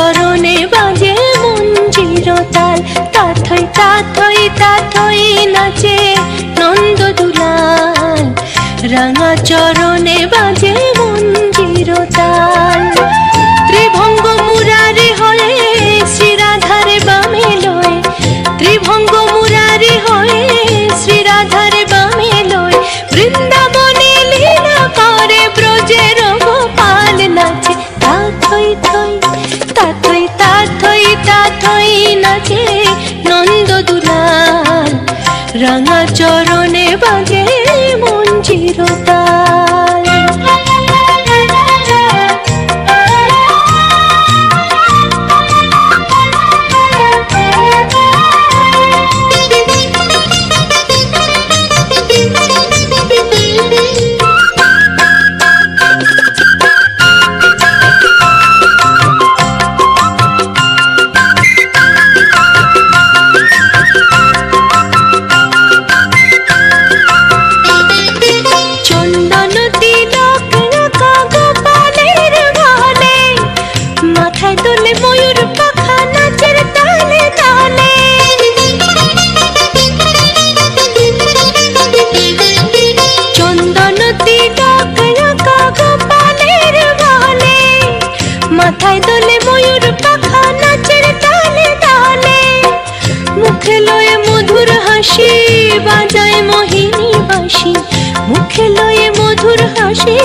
চরণে বাজে মঞ্জির তাল। তাথই তাথই তাথই নাচে নন্দ দুলাল, রাঙা চরণে বাজে মঞ্জির তাল। ত্রিভঙ্গ মুরারি হয়ে শ্রীরাধারে বামে লয়, ত্রিভঙ্গ মুরারি হয়ে শ্রীরাধারে বামে লয়। বৃন্দাবনে লীলা করে ব্রজের গোপাল নাচে তাথই থই তাথই তাথই তাথই নাচে নন্দ দুলাল, রাঙা চরণে বাজে মঞ্জির তাল। মাথায় দোলে ময়ূর পাখা নাচের তালে তালে, মুখে লয়ে মধুর হাসি বাজায় মোহিনী বাঁশি, মুখে লয়ে মধুর হাসি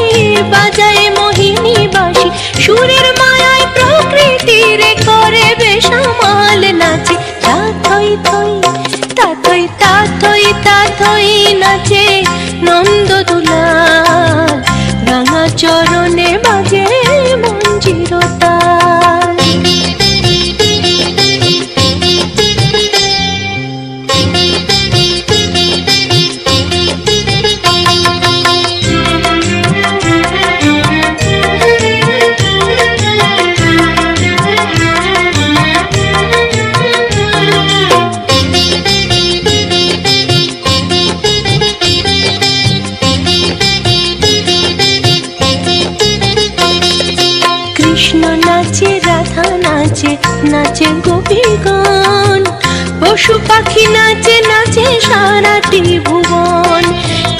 বাজায় মোহিনী বাঁশি। সুরের মায়ায় প্রকৃতির করে বেসামাল নাচে তাথই থই তাথই তাথই তাথই নাচে নন্দ দুলাল, রাঙা চরণে বাজে মঞ্জির তাল। কৃষ্ণ নাচে রাধা নাচে নাচে গোপীগণ, পশু পাখি নাচে নাচে সারাটি ভুবন।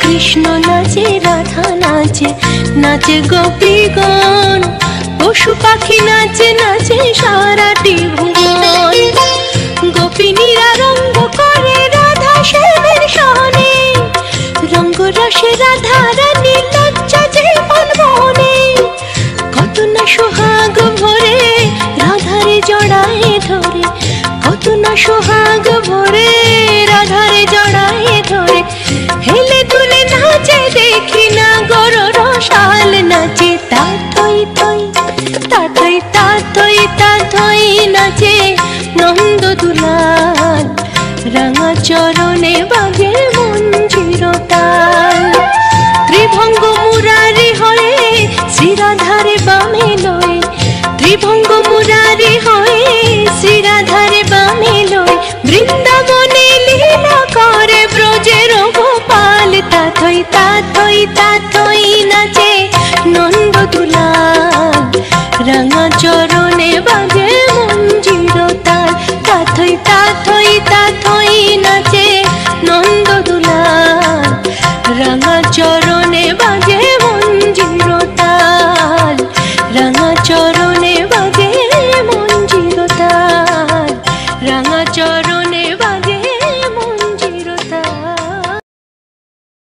কৃষ্ণ নাচে রাধা নাচে নাচে গোপীগণ, পশু পাখি নাচে নাচে সারাটি ভুবন। গোপিনীরা রঙ্গ করে রাধা শ্যামের সনে, রঙ্গ রসে রাধা রানী লজ্জা জীবন বনে। কত না সোহাগ ভরে রাধারে জড়ায় ধরে, কত না সোহাগ ভরে রাধারে জড়ায় ধরে। হেলে দুলে নাচে দেখি না গর রসাল নাচে তাথই থই তাথই তাথই তাথই নাচে নন্দ দুলাল, রাঙা চরণে বাজে মঞ্জির তাল। ত্রিভঙ্গ মুরারি হয়ে শ্রীরাধারে বামে লয়, ত্রিভঙ্গ মুরারি হয়ে শ্রীরাধারে বামে লয়। বৃন্দাবনে লীলা করে ব্রজের গোপাল, তাথই তাথই তাথই নাচে নন্দ দুলাল, রাঙা চরণে বাজে মঞ্জির তাল। তাথই তাথই তাথই নাচে নন্দ দুলাল, রাঙা চরণে বাজে মঞ্জির তাল, রাঙা চরণে